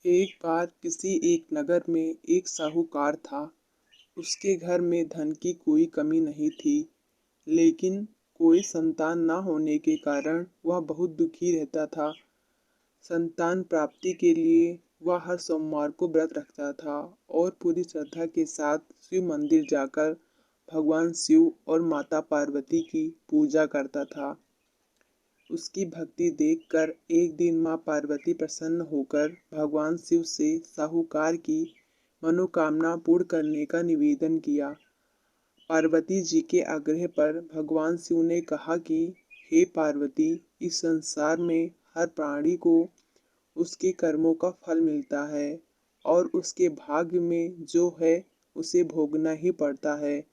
एक बार किसी एक नगर में एक साहूकार था। उसके घर में धन की कोई कमी नहीं थी, लेकिन कोई संतान न होने के कारण वह बहुत दुखी रहता था। संतान प्राप्ति के लिए वह हर सोमवार को व्रत रखता था और पूरी श्रद्धा के साथ शिव मंदिर जाकर भगवान शिव और माता पार्वती की पूजा करता था। उसकी भक्ति देखकर एक दिन माँ पार्वती प्रसन्न होकर भगवान शिव से साहूकार की मनोकामना पूर्ण करने का निवेदन किया। पार्वती जी के आग्रह पर भगवान शिव ने कहा कि हे पार्वती, इस संसार में हर प्राणी को उसके कर्मों का फल मिलता है और उसके भाग्य में जो है उसे भोगना ही पड़ता है।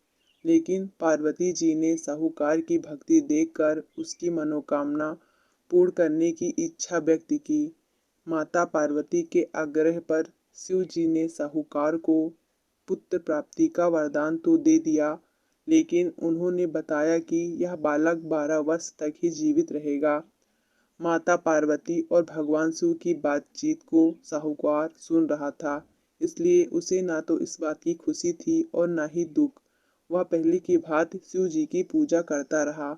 लेकिन पार्वती जी ने साहूकार की भक्ति देखकर उसकी मनोकामना पूर्ण करने की इच्छा व्यक्त की। माता पार्वती के आग्रह पर शिव जी ने साहूकार को पुत्र प्राप्ति का वरदान तो दे दिया, लेकिन उन्होंने बताया कि यह बालक 12 वर्ष तक ही जीवित रहेगा। माता पार्वती और भगवान शिव की बातचीत को साहूकार सुन रहा था, इसलिए उसे ना तो इस बात की खुशी थी और ना ही दुख। वह पहले की भांति शिव जी की पूजा करता रहा।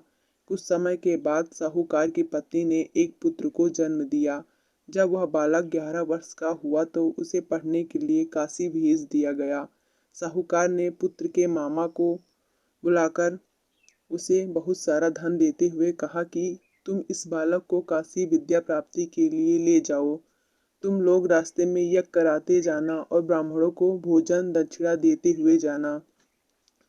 कुछ समय के बाद साहूकार की पत्नी ने एक पुत्र को जन्म दिया। जब वह बालक 11 वर्ष का हुआ तो उसे पढ़ने के लिए काशी भेज दिया गया। साहूकार ने पुत्र के मामा को बुलाकर उसे बहुत सारा धन देते हुए कहा कि तुम इस बालक को काशी विद्या प्राप्ति के लिए ले जाओ। तुम लोग रास्ते में यज्ञ कराते जाना और ब्राह्मणों को भोजन दक्षिणा देते हुए जाना।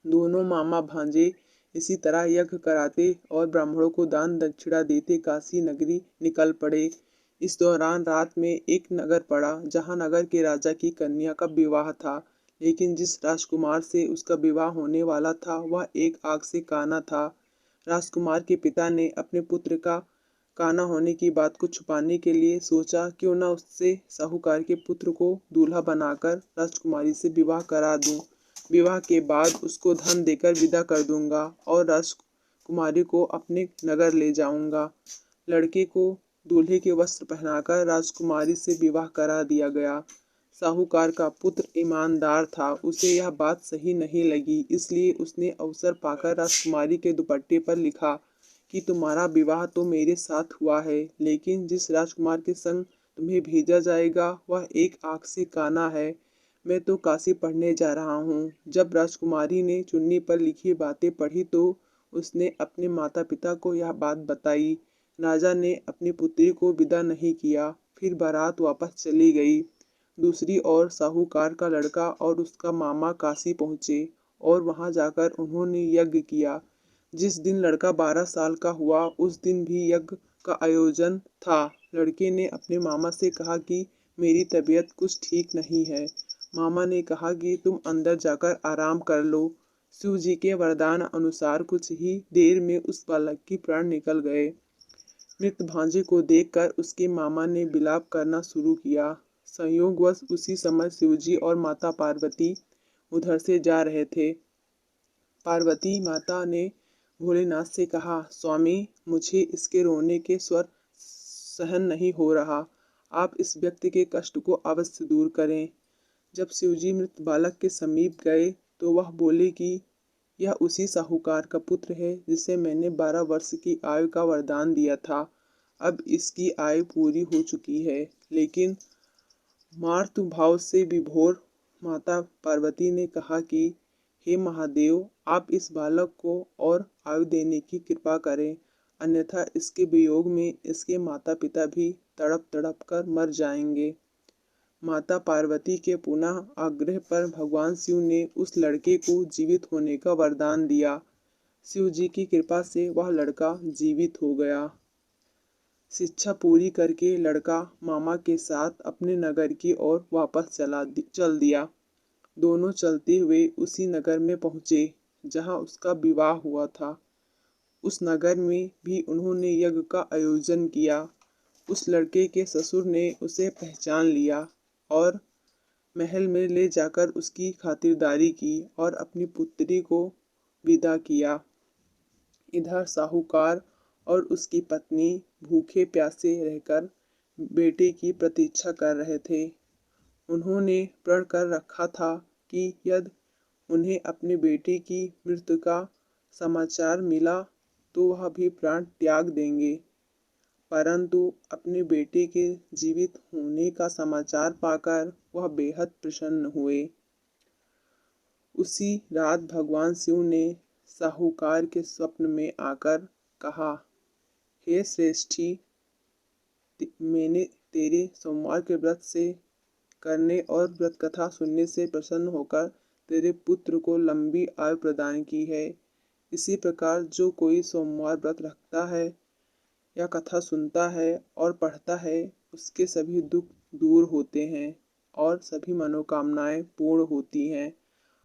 दोनों मामा भांजे इसी तरह यज्ञ कराते और ब्राह्मणों को दान दक्षिणा देते काशी नगरी निकल पड़े। इस दौरान रात में एक नगर पड़ा जहां नगर के राजा की कन्या का विवाह था, लेकिन जिस राजकुमार से उसका विवाह होने वाला था वह एक आग से काना था। राजकुमार के पिता ने अपने पुत्र का काना होने की बात को छुपाने के लिए सोचा क्यों न उससे साहूकार के पुत्र को दूल्हा बनाकर राजकुमारी से विवाह करा दूं। विवाह के बाद उसको धन देकर विदा कर दूंगा और राजकुमारी को अपने नगर ले जाऊंगा। लड़के को दूल्हे के वस्त्र पहनाकर राजकुमारी से विवाह करा दिया गया। साहूकार का पुत्र ईमानदार था, उसे यह बात सही नहीं लगी, इसलिए उसने अवसर पाकर राजकुमारी के दुपट्टे पर लिखा कि तुम्हारा विवाह तो मेरे साथ हुआ है, लेकिन जिस राजकुमार के संग तुम्हें भेजा जाएगा वह एक आंख से काना है। मैं तो काशी पढ़ने जा रहा हूँ। जब राजकुमारी ने चुन्नी पर लिखी बातें पढ़ी तो उसने अपने माता पिता को यह बात बताई। राजा ने अपनी पुत्री को विदा नहीं किया, फिर बारात वापस चली गई। दूसरी ओर साहूकार का लड़का और उसका मामा काशी पहुंचे और वहां जाकर उन्होंने यज्ञ किया। जिस दिन लड़का 12 साल का हुआ उस दिन भी यज्ञ का आयोजन था। लड़के ने अपने मामा से कहा कि मेरी तबीयत कुछ ठीक नहीं है। मामा ने कहा कि तुम अंदर जाकर आराम कर लो। शिव जी के वरदान अनुसार कुछ ही देर में उस बालक की प्राण निकल गए। मृत भांजे को देखकर उसके मामा ने विलाप करना शुरू किया। संयोगवश उसी समय शिवजी और माता पार्वती उधर से जा रहे थे। पार्वती माता ने भोलेनाथ से कहा, स्वामी, मुझे इसके रोने के स्वर सहन नहीं हो रहा। आप इस व्यक्ति के कष्ट को अवश्य दूर करें। जब शिवजी मृत बालक के समीप गए तो वह बोले कि यह उसी साहूकार का पुत्र है जिसे मैंने 12 वर्ष की आयु का वरदान दिया था। अब इसकी आयु पूरी हो चुकी है, लेकिन मातृ भाव से विभोर माता पार्वती ने कहा कि हे महादेव, आप इस बालक को और आयु देने की कृपा करें, अन्यथा इसके वियोग में इसके माता पिता भी तड़प तड़प कर मर जाएंगे। माता पार्वती के पुनः आग्रह पर भगवान शिव ने उस लड़के को जीवित होने का वरदान दिया। शिव जी की कृपा से वह लड़का जीवित हो गया। शिक्षा पूरी करके लड़का मामा के साथ अपने नगर की ओर वापस चल दिया। दोनों चलते हुए उसी नगर में पहुंचे जहां उसका विवाह हुआ था। उस नगर में भी उन्होंने यज्ञ का आयोजन किया। उस लड़के के ससुर ने उसे पहचान लिया और महल में ले जाकर उसकी खातिरदारी की और अपनी पुत्री को विदा किया। इधर साहूकार और उसकी पत्नी भूखे प्यासे रहकर बेटे की प्रतीक्षा कर रहे थे। उन्होंने प्रण कर रखा था कि यदि उन्हें अपने बेटे की मृत्यु का समाचार मिला तो वह भी प्राण त्याग देंगे, परंतु अपने बेटे के जीवित होने का समाचार पाकर वह बेहद प्रसन्न हुए। उसी रात भगवान शिव ने साहूकार के स्वप्न में आकर कहा, हे श्रेष्ठी, मैंने तेरे सोमवार के व्रत से करने और व्रत कथा सुनने से प्रसन्न होकर तेरे पुत्र को लंबी आयु प्रदान की है। इसी प्रकार जो कोई सोमवार व्रत रखता है या कथा सुनता है और पढ़ता है, उसके सभी दुख दूर होते हैं और सभी मनोकामनाएं पूर्ण होती हैं।